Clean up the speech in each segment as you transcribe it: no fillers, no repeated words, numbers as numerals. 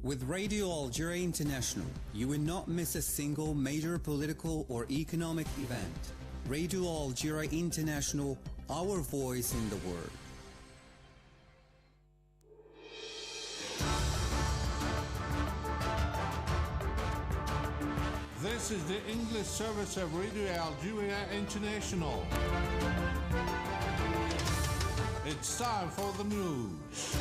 With Radio Algeria International, you will not miss a single major political or economic event. Radio Algeria International, our voice in the world. This is the English service of Radio Algeria International. It's time for the news.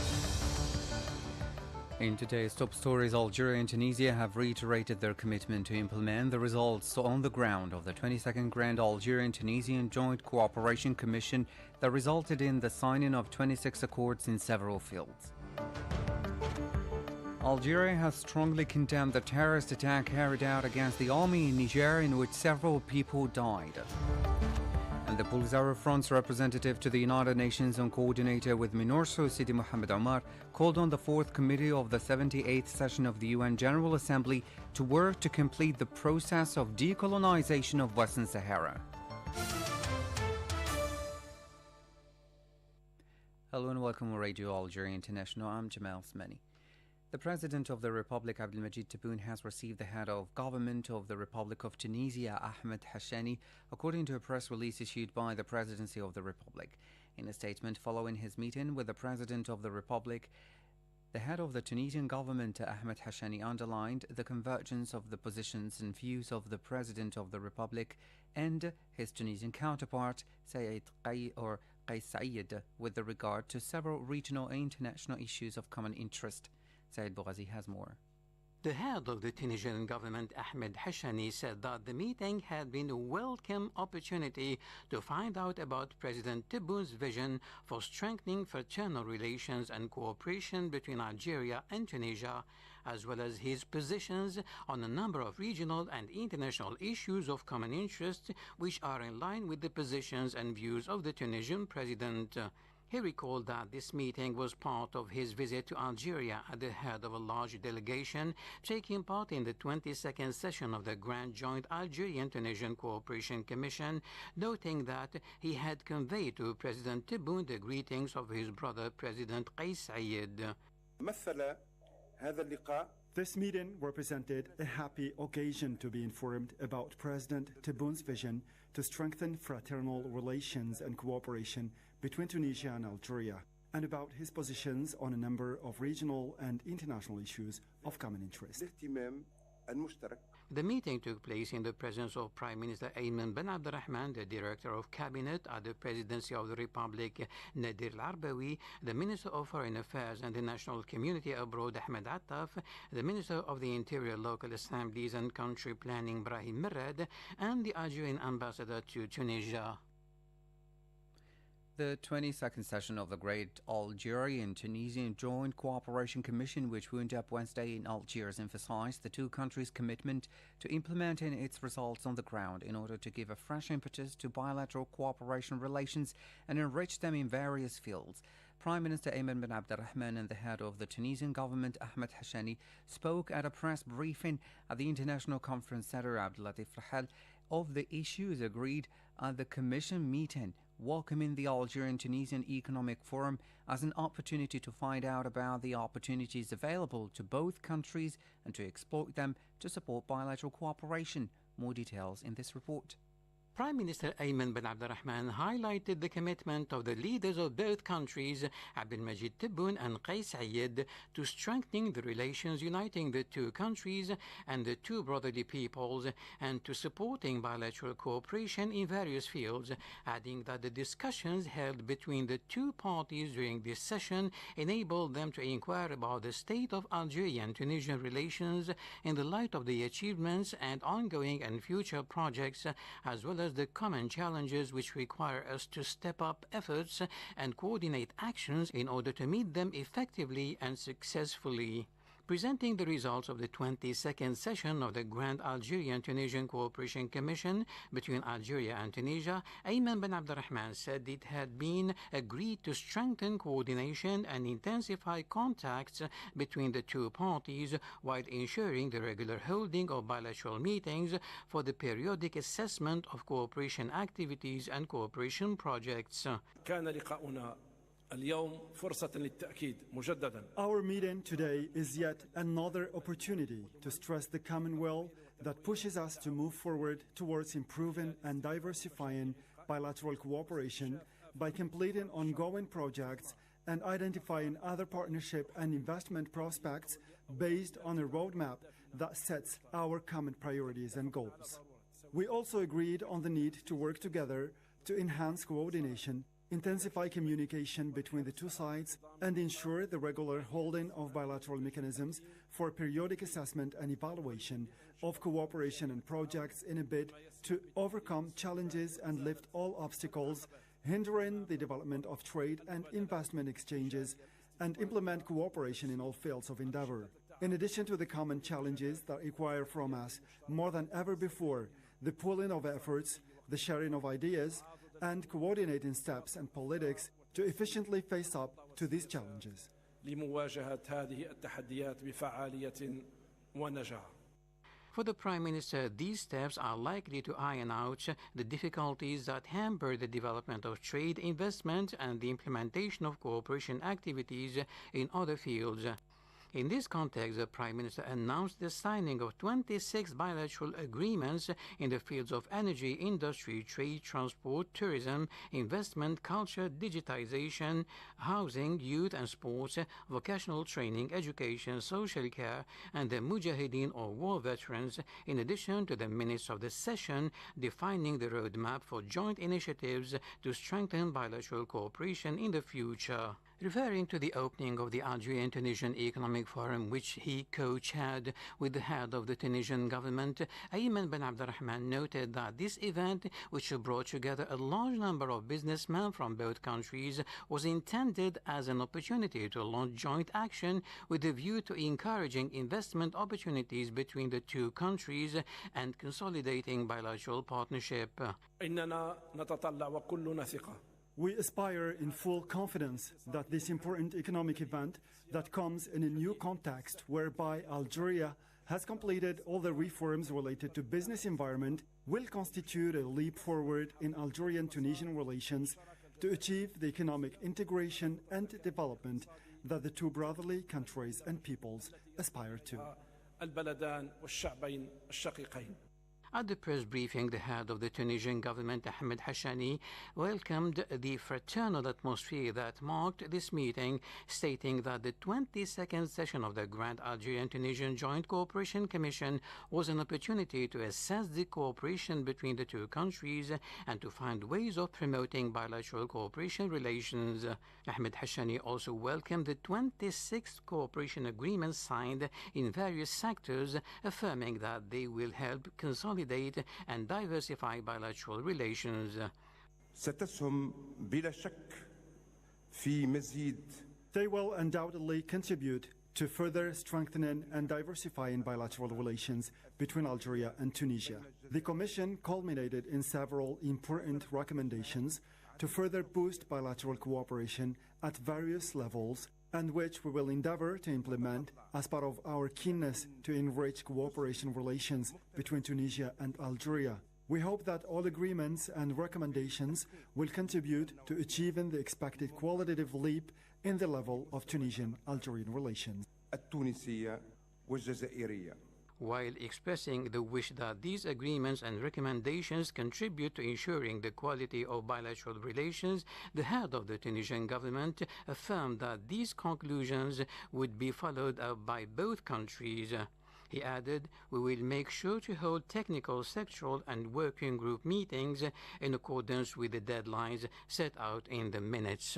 In today's top stories, Algeria and Tunisia have reiterated their commitment to implement the results on the ground of the 22nd Grand Algerian-Tunisian Joint Cooperation Commission that resulted in the signing of 26 accords in several fields. Algeria has strongly condemned the terrorist attack carried out against the army in Niger, in which several people died. And the Polisario Front's representative to the United Nations and coordinator with MINURSO, Sidi Mohamed Omar, called on the 4th Committee of the 78th session of the UN General Assembly to work to complete the process of decolonization of Western Sahara. Hello and welcome to Radio Algeria International. I'm Jamal Smani. The President of the Republic, Abdelmajid Tebboune, has received the head of government of the Republic of Tunisia, Ahmed Hashani, according to a press release issued by the Presidency of the Republic. In a statement following his meeting with the President of the Republic, the head of the Tunisian government, Ahmed Hashani, underlined the convergence of the positions and views of the President of the Republic and his Tunisian counterpart, Saïd Qais Saïed, with regard to several regional and international issues of common interest. Saïd Bougazi has more. The head of the Tunisian government, Ahmed Hashani, said that the meeting had been a welcome opportunity to find out about President Tebboune's vision for strengthening fraternal relations and cooperation between Algeria and Tunisia, as well as his positions on a number of regional and international issues of common interest, which are in line with the positions and views of the Tunisian president. He recalled that this meeting was part of his visit to Algeria at the head of a large delegation taking part in the 22nd session of the Grand Joint Algerian-Tunisian Cooperation Commission, noting that he had conveyed to President Tebboune the greetings of his brother President Qais Saïed. This meeting represented a happy occasion to be informed about President Tebboune's vision to strengthen fraternal relations and cooperation between Tunisia and Algeria, and about his positions on a number of regional and international issues of common interest. The meeting took place in the presence of Prime Minister Ayman Ben Abdelrahman, the Director of Cabinet at the Presidency of the Republic, Nadir Al-Arbawi, the Minister of Foreign Affairs and the National Community Abroad, Ahmed Attaf, the Minister of the Interior, Local Assemblies and Country Planning, Brahim Merad, and the Algerian Ambassador to Tunisia. The 22nd session of the Great Algerian-Tunisian Joint Cooperation Commission, which wound up Wednesday in Algiers, emphasized the two countries' commitment to implementing its results on the ground in order to give a fresh impetus to bilateral cooperation relations and enrich them in various fields. Prime Minister Ayman Ben Abdelrahman and the head of the Tunisian government, Ahmed Hashani, spoke at a press briefing at the International Conference Center Abdelatif Rahal of the issues agreed at the Commission meeting, welcoming the Algerian-Tunisian Economic Forum as an opportunity to find out about the opportunities available to both countries and to exploit them to support bilateral cooperation. More details in this report. Prime Minister Ayman Ben Abdelrahman highlighted the commitment of the leaders of both countries, Abdelmajid Tebboune and Qais Saïed, to strengthening the relations uniting the two countries and the two brotherly peoples, and to supporting bilateral cooperation in various fields, adding that the discussions held between the two parties during this session enabled them to inquire about the state of Algerian-Tunisian relations in the light of the achievements and ongoing and future projects, as well as the common challenges which require us to step up efforts and coordinate actions in order to meet them effectively and successfully. Presenting the results of the 22nd session of the Grand Algerian-Tunisian Cooperation Commission between Algeria and Tunisia, Ayman Ben Abdelrahman said it had been agreed to strengthen coordination and intensify contacts between the two parties while ensuring the regular holding of bilateral meetings for the periodic assessment of cooperation activities and cooperation projects. اليوم فرصة للتأكيد مجددا. Our meeting today is yet another opportunity to stress the common will that pushes us to move forward towards improving and diversifying bilateral cooperation by completing ongoing projects and identifying other partnership and investment prospects based on a roadmap that sets our common priorities and goals. We also agreed on the need to work together to enhance coordination, intensify communication between the two sides, and ensure the regular holding of bilateral mechanisms for periodic assessment and evaluation of cooperation and projects in a bid to overcome challenges and lift all obstacles hindering the development of trade and investment exchanges and implement cooperation in all fields of endeavor. In addition to the common challenges that require from us more than ever before the pooling of efforts, the sharing of ideas, and coordinating steps and politics to efficiently face up to these challenges. لمواجهة هذه التحديات بفعالية ونجاح. For the Prime Minister, these steps are likely to iron out the difficulties that hamper the development of trade, investment, and the implementation of cooperation activities in other fields. In this context, the Prime Minister announced the signing of 26 bilateral agreements in the fields of energy, industry, trade, transport, tourism, investment, culture, digitization, housing, youth and sports, vocational training, education, social care, and the Mujahideen or war veterans, in addition to the minutes of the session defining the roadmap for joint initiatives to strengthen bilateral cooperation in the future. Referring to the opening of the Algerian-Tunisian Economic Forum, which he co-chaired with the head of the Tunisian government, Ayman Ben Abdurrahman noted that this event, which brought together a large number of businessmen from both countries, was intended as an opportunity to launch joint action with a view to encouraging investment opportunities between the two countries and consolidating bilateral partnership. إننا نتطلع وكلنا ثقة. We aspire in full confidence that this important economic event that comes in a new context whereby Algeria has completed all the reforms related to business environment will constitute a leap forward in Algerian-Tunisian relations to achieve the economic integration and development that the two brotherly countries and peoples aspire to. البلدان والشعبين الشقيقين. At the press briefing, the head of the Tunisian government, Ahmed Hashani, welcomed the fraternal atmosphere that marked this meeting, stating that the 22nd session of the Grand Algerian-Tunisian Joint Cooperation Commission was an opportunity to assess the cooperation between the two countries and to find ways of promoting bilateral cooperation relations. Ahmed Hashani also welcomed the 26 cooperation agreements signed in various sectors, affirming that they will help consolidate and diversify bilateral relations. ستسهم بلا شك في مزيد. They will undoubtedly contribute to further strengthening and diversifying bilateral relations between Algeria and Tunisia. The Commission culminated in several important recommendations to further boost bilateral cooperation at various levels, and which we will endeavor to implement as part of our keenness to enrich cooperation relations between Tunisia and Algeria. We hope that all agreements and recommendations will contribute to achieving the expected qualitative leap in the level of Tunisian-Algerian relations. التونسية والجزائرية. While expressing the wish that these agreements and recommendations contribute to ensuring the quality of bilateral relations, the head of the Tunisian government affirmed that these conclusions would be followed up by both countries. He added, "We will make sure to hold technical, sectoral and working group meetings in accordance with the deadlines set out in the minutes."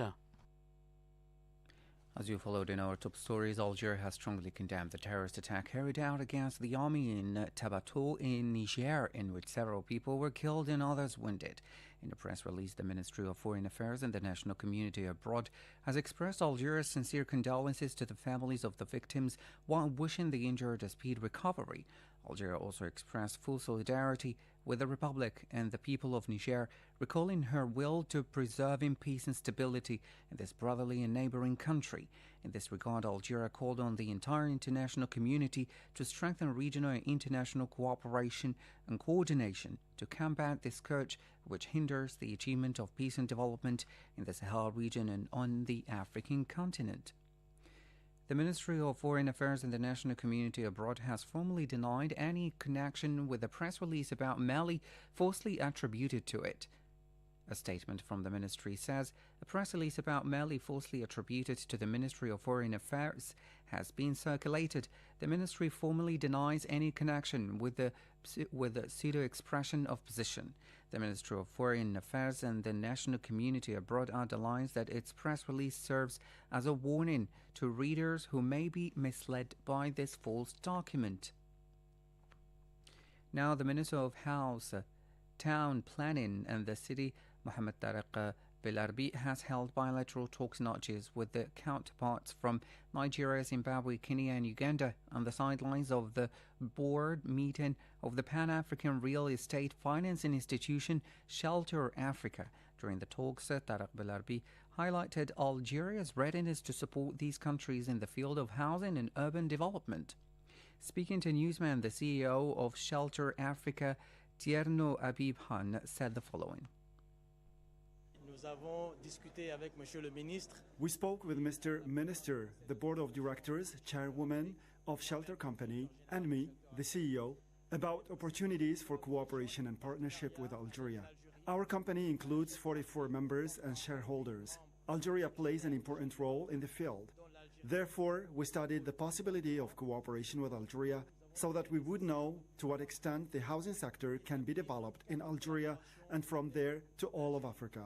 As you followed in our top stories, Algeria has strongly condemned the terrorist attack carried out against the army in Tabatou in Niger, in which several people were killed and others wounded. In a press release, the Ministry of Foreign Affairs and the national community abroad has expressed Algeria's sincere condolences to the families of the victims while wishing the injured a speedy recovery. Algeria also expressed full solidarity with the Republic and the people of Niger, recalling her will to preserving peace and stability in this brotherly and neighboring country. In this regard, Algeria called on the entire international community to strengthen regional and international cooperation and coordination to combat this scourge which hinders the achievement of peace and development in the Sahel region and on the African continent. The Ministry of Foreign Affairs and the national community abroad has formally denied any connection with the press release about Mali falsely attributed to it. A statement from the ministry says a press release about Mali falsely attributed to the Ministry of Foreign Affairs has been circulated. The ministry formally denies any connection with the pseudo-expression of position. The Ministry of Foreign Affairs and the national community abroad underlines that its press release serves as a warning to readers who may be misled by this false document. Now, the Minister of House, Town Planning and the City, Mohamed Tariq Belarbi, has held bilateral talks notches with the counterparts from Nigeria, Zimbabwe, Kenya and Uganda on the sidelines of the board meeting of the Pan-African Real Estate Financing Institution, Shelter Africa. During the talks, Tariq Belarbi highlighted Algeria's readiness to support these countries in the field of housing and urban development. Speaking to Newsman, the CEO of Shelter Africa, Tierno Abibhan, said the following. We spoke with Mr. Minister, the Board of Directors, Chairwoman of Shelter Company, and me, the CEO, about opportunities for cooperation and partnership with Algeria. Our company includes 44 members and shareholders. Algeria plays an important role in the field. Therefore, we studied the possibility of cooperation with Algeria so that we would know to what extent the housing sector can be developed in Algeria and from there to all of Africa.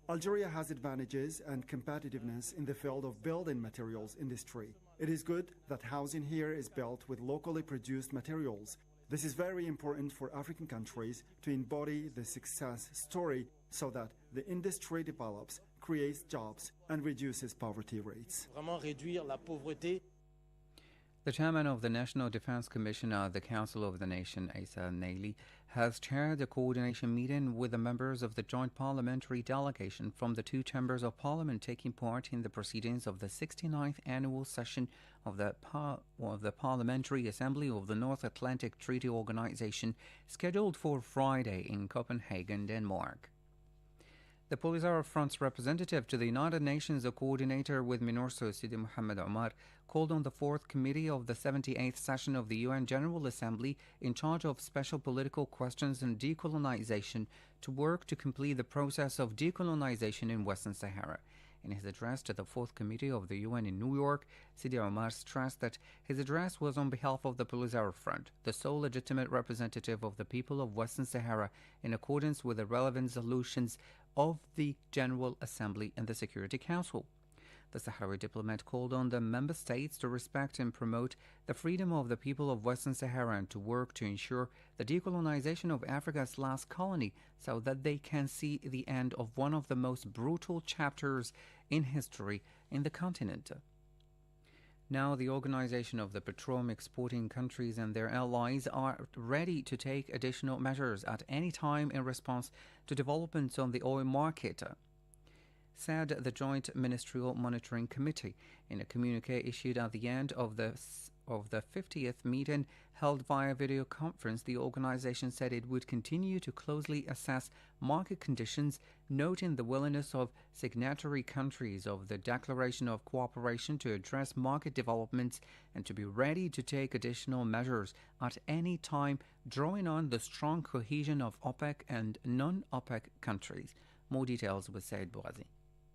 Algeria has advantages and competitiveness in the field of building materials industry. It is good that housing here is built with locally produced materials. This is very important for African countries to embody the success story so that the industry develops, creates jobs, and reduces poverty rates. The chairman of the National Defense Commission at the Council of the Nation, Asa Naili, has chaired a coordination meeting with the members of the joint parliamentary delegation from the two chambers of parliament taking part in the proceedings of the 69th annual session of the Parliamentary Assembly of the North Atlantic Treaty Organization, scheduled for Friday in Copenhagen, Denmark. The Polisario Front's representative to the United Nations, a coordinator with MINURSO, Sidi Mohamed Omar, called on the Fourth Committee of the 78th session of the UN General Assembly in charge of special political questions and decolonization to work to complete the process of decolonization in Western Sahara. In his address to the Fourth Committee of the UN in New York, Sidi Omar stressed that his address was on behalf of the Polisario Front, the sole legitimate representative of the people of Western Sahara, in accordance with the relevant resolutions of the General Assembly and the Security Council. The Sahrawi diplomat called on the member states to respect and promote the freedom of the people of Western Sahara and to work to ensure the decolonization of Africa's last colony so that they can see the end of one of the most brutal chapters in history in the continent. Now, the Organization of the Petroleum Exporting Countries and their allies are ready to take additional measures at any time in response to developments on the oil market, said the Joint Ministerial Monitoring Committee. In a communique issued at the end of the 50th meeting held via video conference, the organization said it would continue to closely assess market conditions, noting the willingness of signatory countries of the Declaration of Cooperation to address market developments and to be ready to take additional measures at any time, drawing on the strong cohesion of OPEC and non-OPEC countries. More details with Said Bouazi.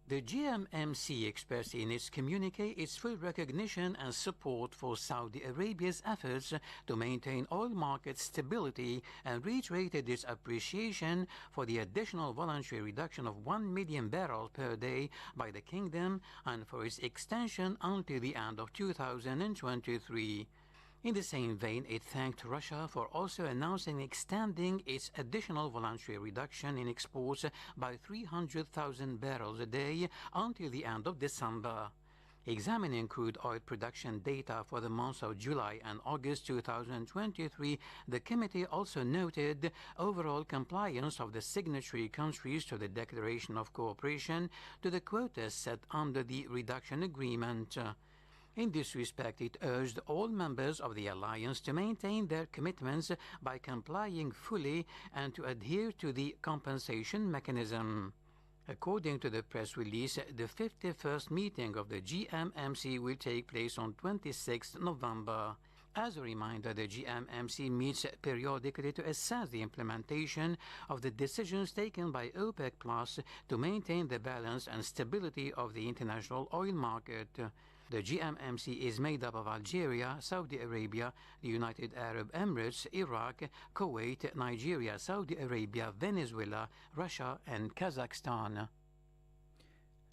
The GMMC expressed in its communique its full recognition and support for Saudi Arabia's efforts to maintain oil market stability and reiterated its appreciation for the additional voluntary reduction of 1 million barrels per day by the kingdom and for its extension until the end of 2023. In the same vein, it thanked Russia for also announcing extending its additional voluntary reduction in exports by 300,000 barrels a day until the end of December. Examining crude oil production data for the months of July and August 2023, the committee also noted overall compliance of the signatory countries to the Declaration of Cooperation to the quotas set under the reduction agreement. In this respect, it urged all members of the alliance to maintain their commitments by complying fully and to adhere to the compensation mechanism. According to the press release, the 51st meeting of the GMMC will take place on 26 November. As a reminder, the GMMC meets periodically to assess the implementation of the decisions taken by OPEC Plus to maintain the balance and stability of the international oil market. The GMMC is made up of Algeria, Saudi Arabia, the United Arab Emirates, Iraq, Kuwait, Nigeria, Saudi Arabia, Venezuela, Russia, and Kazakhstan.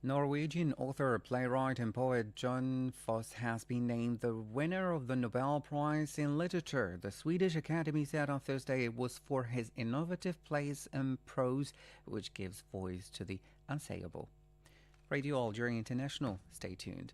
Norwegian author, playwright and poet John Foss has been named the winner of the Nobel Prize in Literature. The Swedish Academy said on Thursday it was for his innovative plays and prose, which gives voice to the unsayable. Radio Algeria International, stay tuned.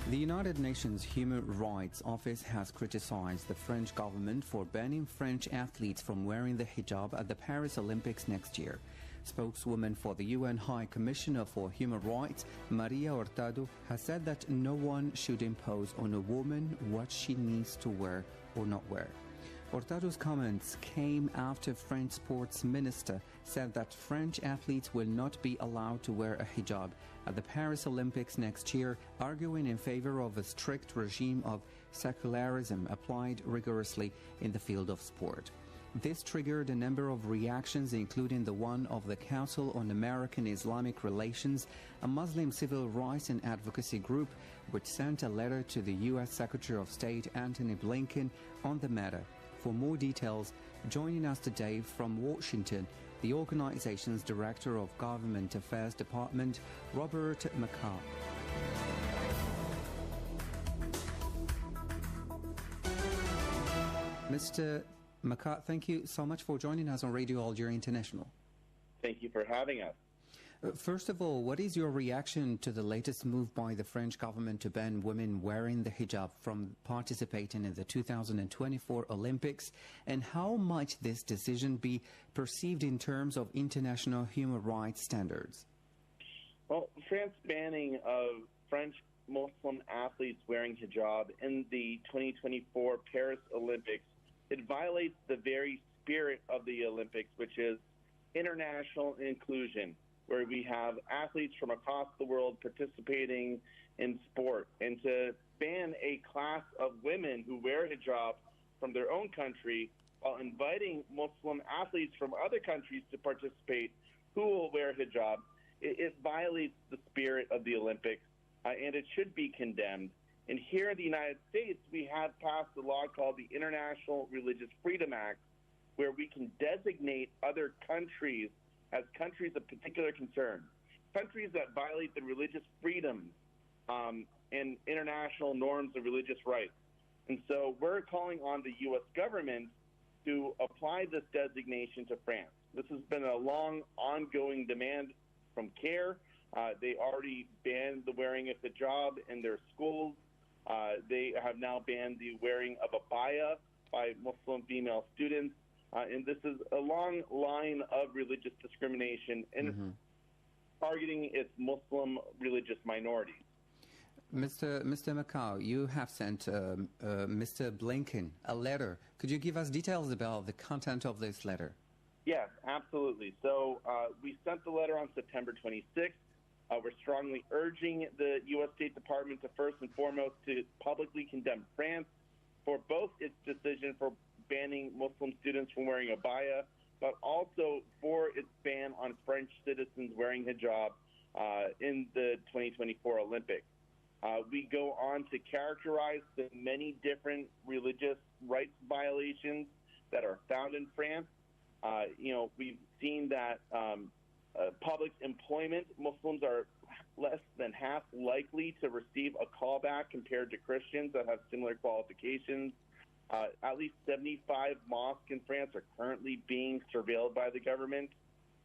The United Nations Human Rights Office has criticized the French government for banning French athletes from wearing the hijab at the Paris Olympics next year. Spokeswoman for the UN High Commissioner for Human Rights, Maria Hurtado, has said that no one should impose on a woman what she needs to wear or not wear. Hurtado's comments came after French sports minister said that French athletes will not be allowed to wear a hijab at the Paris Olympics next year, arguing in favor of a strict regime of secularism applied rigorously in the field of sport. This triggered a number of reactions, including the one of the Council on American Islamic Relations, a Muslim civil rights and advocacy group, which sent a letter to the U.S. Secretary of State Antony Blinken on the matter. For more details, joining us today from Washington, the organization's Director of Government Affairs Department, Robert McCall. Mr. McCall, thank you so much for joining us on Radio Algeria International. Thank you for having us. First of all, what is your reaction to the latest move by the French government to ban women wearing the hijab from participating in the 2024 Olympics, and how might this decision be perceived in terms of international human rights standards? Well, France's banning of French Muslim athletes wearing hijab in the 2024 Paris Olympics, it violates the very spirit of the Olympics, which is international inclusion, where we have athletes from across the world participating in sport. And to ban a class of women who wear hijab from their own country while inviting Muslim athletes from other countries to participate who will wear hijab, it violates the spirit of the Olympics, and it should be condemned. And here in the United States, we have passed a law called the International Religious Freedom Act, where we can designate other countries as countries of particular concern, countries that violate the religious freedoms and international norms of religious rights. And so we're calling on the U.S. government to apply this designation to France. This has been a long, ongoing demand from CARE. They already banned the wearing of hijab in their schools. They have now banned the wearing of abaya by Muslim female students. And this is a long line of religious discrimination and targeting its Muslim religious minorities. Mr. McCall, you have sent Mr. Blinken a letter. Could you give us details about the content of this letter? Yes, absolutely. So we sent the letter on September 26th. We're strongly urging the U.S. State Department to first and foremost to publicly condemn France for both its decision for banning Muslim students from wearing abaya, but also for its ban on French citizens wearing hijab in the 2024 Olympics. We go on to characterize the many different religious rights violations that are found in France. We've seen that public employment, Muslims are less than half likely to receive a callback compared to Christians that have similar qualifications. At least 75 mosques in France are currently being surveilled by the government.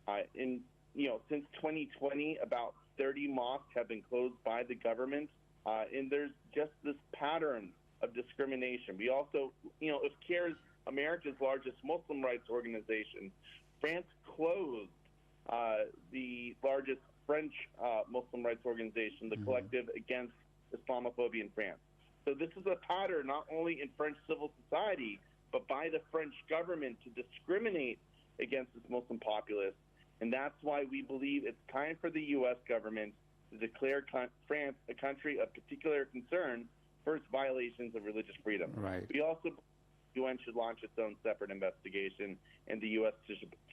Since 2020, about 30 mosques have been closed by the government, and there's just this pattern of discrimination. We also, if CARE is America's largest Muslim rights organization, France closed the largest French Muslim rights organization, the Collective Against Islamophobia in France. So this is a pattern not only in French civil society, but by the French government to discriminate against this Muslim populace. And that's why we believe it's time for the U.S. government to declare France a country of particular concern for its violations of religious freedom. Right. We also believe the UN should launch its own separate investigation, and the U.S.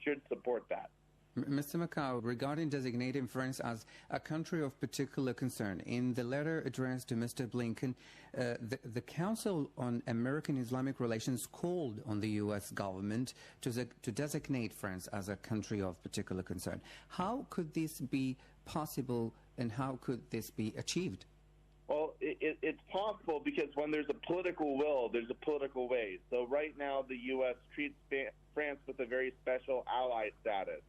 should support that. Mr. Macau, regarding designating France as a country of particular concern, in the letter addressed to Mr. Blinken, the Council on American Islamic Relations called on the U.S. government to designate France as a country of particular concern. How could this be possible, and how could this be achieved? Well, it's possible because when there's a political will, there's a political way. So right now, the U.S. treats France with a very special ally status.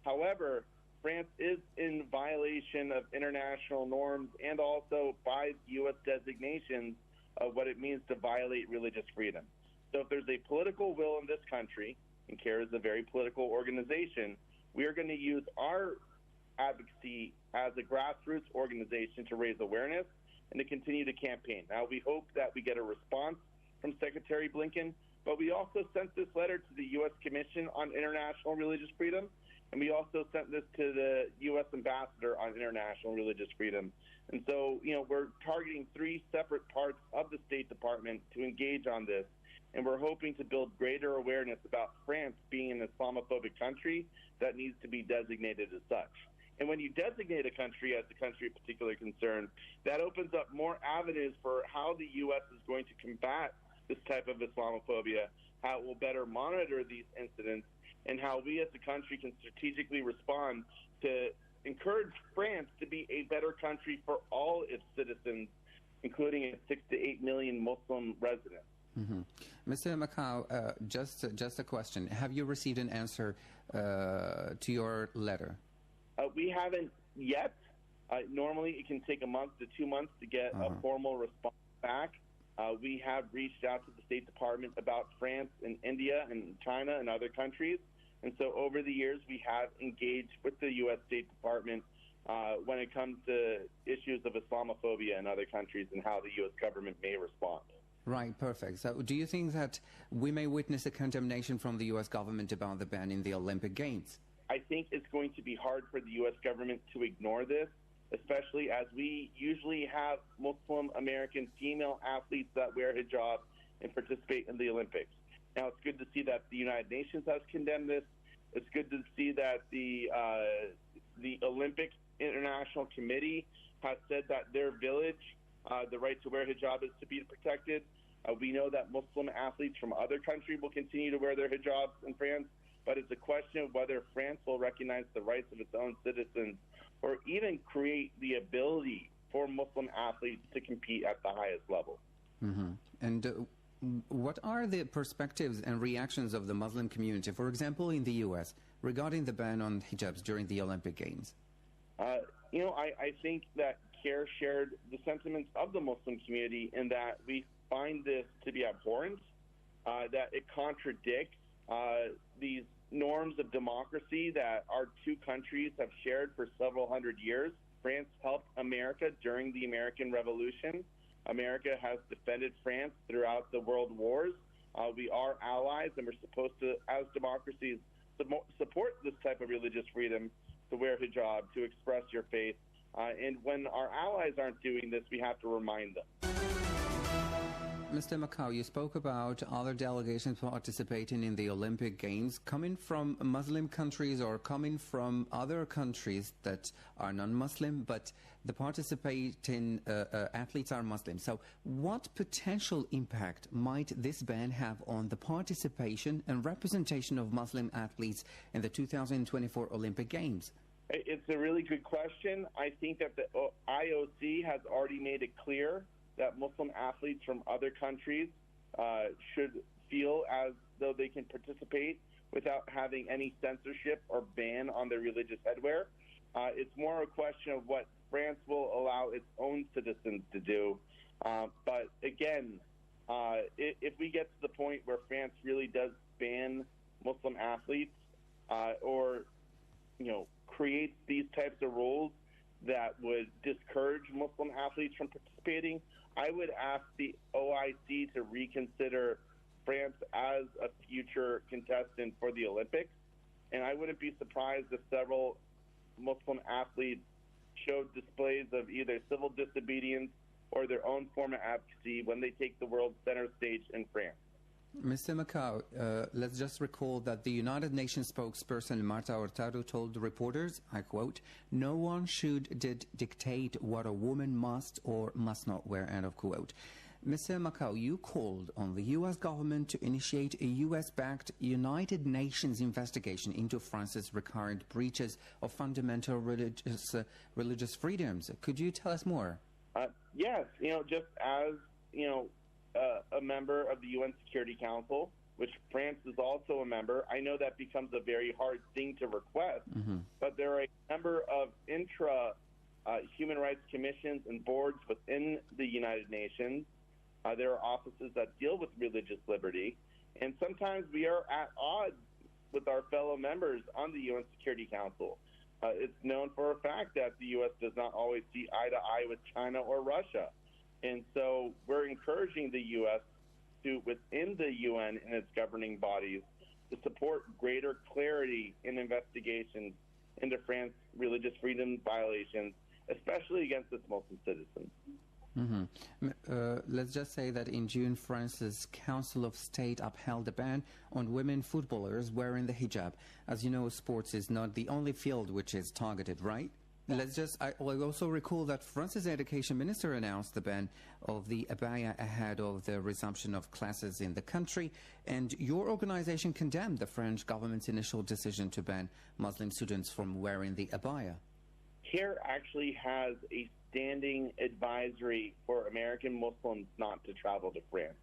However, France is in violation of international norms and also by U.S. designations of what it means to violate religious freedom. So if there's a political will in this country, and CARE is a very political organization, we are going to use our advocacy as a grassroots organization to raise awareness and to continue to campaign. Now, we hope that we get a response from Secretary Blinken, but we also sent this letter to the U.S. Commission on International Religious Freedom, and we also sent this to the U.S. Ambassador on International Religious Freedom. And so, we're targeting 3 separate parts of the State Department to engage on this. And we're hoping to build greater awareness about France being an Islamophobic country that needs to be designated as such. And when you designate a country as a country of particular concern, that opens up more avenues for how the U.S. is going to combat this type of Islamophobia, how it will better monitor these incidents, and how we as a country can strategically respond to encourage France to be a better country for all its citizens, including its 6 to 8 million Muslim residents. Mm-hmm. Mr. Macau, just a question. Have you received an answer to your letter? We haven't yet. Normally, it can take a month to 2 months to get a formal response back. We have reached out to the State Department about France and India and China and other countries. And so over the years, we have engaged with the U.S. State Department when it comes to issues of Islamophobia in other countries and how the U.S. government may respond. Right, perfect. So do you think that we may witness a condemnation from the U.S. government about the ban in the Olympic Games? I think it's going to be hard for the U.S. government to ignore this, especially as we usually have Muslim American female athletes that wear hijab and participate in the Olympics. Now, it's good to see that the United Nations has condemned this. It's good to see that the Olympic International Committee has said that their village, the right to wear hijab is to be protected. We know that Muslim athletes from other countries will continue to wear their hijabs in France, but it's a question of whether France will recognize the rights of its own citizens or even create the ability for Muslim athletes to compete at the highest level. Mm-hmm. And what are the perspectives and reactions of the Muslim community, for example, in the U.S., regarding the ban on hijabs during the Olympic Games? I think that CARE shared the sentiments of the Muslim community in that we find this to be abhorrent, that it contradicts these norms of democracy that our 2 countries have shared for several hundred years. France helped America during the American Revolution. America has defended France throughout the world wars. We are allies, and we're supposed to, as democracies, support this type of religious freedom to wear hijab, to express your faith. And when our allies aren't doing this, we have to remind them. Mr. Macau, you spoke about other delegations participating in the Olympic Games coming from Muslim countries or coming from other countries that are non-Muslim, but the participating athletes are Muslim. So what potential impact might this ban have on the participation and representation of Muslim athletes in the 2024 Olympic Games? It's a really good question. I think that the IOC has already made it clear that Muslim athletes from other countries should feel as though they can participate without having any censorship or ban on their religious headwear. It's more a question of what France will allow its own citizens to do. But again, if we get to the point where France really does ban Muslim athletes or creates these types of rules that would discourage Muslim athletes from participating, I would ask the OIC to reconsider France as a future contestant for the Olympics. And I wouldn't be surprised if several Muslim athletes showed displays of either civil disobedience or their own form of advocacy when they take the world center stage in France. Mr. Macau, let's just recall that the United Nations spokesperson Marta Hurtado told reporters, I quote, "No one should dictate what a woman must or must not wear," end of quote. Mr. Macau, you called on the U.S. government to initiate a U.S.-backed United Nations investigation into France's recurrent breaches of fundamental religious freedoms. Could you tell us more? Yes, just as, a member of the UN Security Council, which France is also a member, I know that becomes a very hard thing to request, but there are a number of human rights commissions and boards within the United Nations. There are offices that deal with religious liberty, and sometimes we are at odds with our fellow members on the UN Security Council. It's known for a fact that the U.S. does not always see eye to eye with China or Russia. And so we're encouraging the U.S. to, within the UN and its governing bodies, to support greater clarity in investigations into France's religious freedom violations, especially against its Muslim citizens. Let's just say that in June, France's Council of State upheld a ban on women footballers wearing the hijab. As you know, sports is not the only field which is targeted, right? I also recall that France's education minister announced the ban of the abaya ahead of the resumption of classes in the country, and your organization condemned the French government's initial decision to ban Muslim students from wearing the abaya. CARE actually has a standing advisory for American Muslims not to travel to France.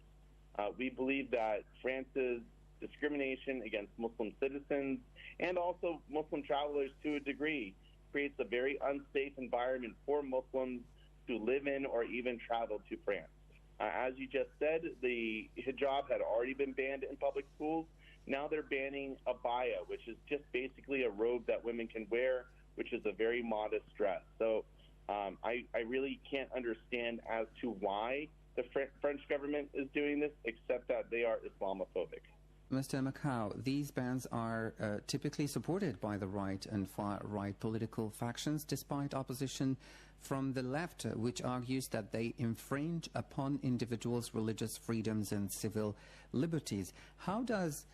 We believe that France's discrimination against Muslim citizens and also Muslim travelers to a degree creates a very unsafe environment for Muslims to live in or even travel to France. As you just said, the hijab had already been banned in public schools. Now they're banning abaya, which is just basically a robe that women can wear, which is a very modest dress. So I really can't understand as to why the French government is doing this, except that they are Islamophobic. Mr. Macau, these bans are typically supported by the right and far-right political factions, despite opposition from the left, which argues that they infringe upon individuals' religious freedoms and civil liberties. How does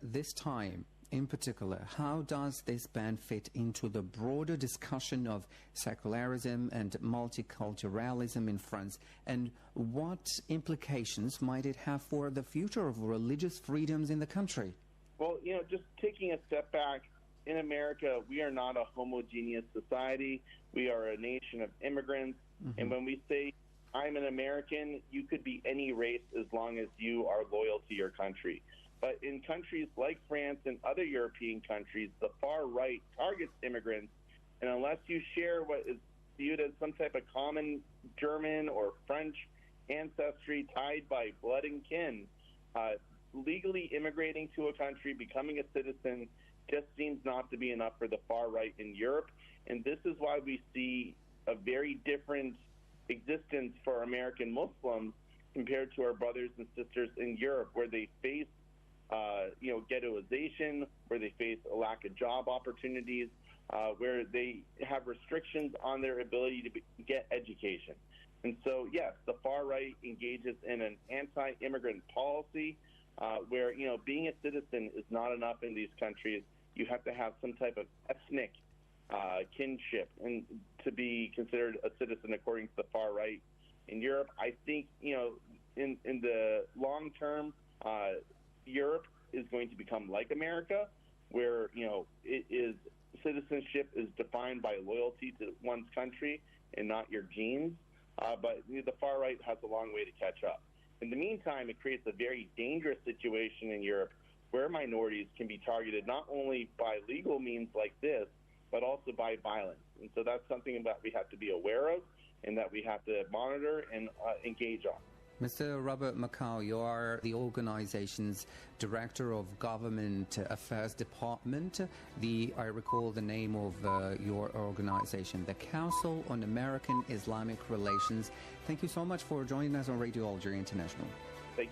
this time, in particular, how does this ban fit into the broader discussion of secularism and multiculturalism in France, and what implications might it have for the future of religious freedoms in the country? Well, just taking a step back, in America, we are not a homogeneous society. We are a nation of immigrants, and when we say, I'm an American, you could be any race as long as you are loyal to your country. But in countries like France and other European countries, the far right targets immigrants, and unless you share what is viewed as some type of common German or French ancestry tied by blood and kin, legally immigrating to a country, becoming a citizen, just seems not to be enough for the far right in Europe. And this is why we see a very different existence for American Muslims compared to our brothers and sisters in Europe, where they face ghettoization, where they face a lack of job opportunities, where they have restrictions on their ability to get education. And so, yes, the far right engages in an anti-immigrant policy where, being a citizen is not enough in these countries. You have to have some type of ethnic kinship and to be considered a citizen according to the far right. In Europe, I think, in the long term, Europe is going to become like America, where, citizenship is defined by loyalty to one's country and not your genes. But the far right has a long way to catch up. In the meantime, it creates a very dangerous situation in Europe where minorities can be targeted not only by legal means like this, but also by violence. And so that's something that we have to be aware of and that we have to monitor and engage on. Mr. Robert Makau, you are the organization's Director of Government Affairs Department. I recall the name of your organization, the Council on American Islamic Relations. Thank you so much for joining us on Radio Algeria International.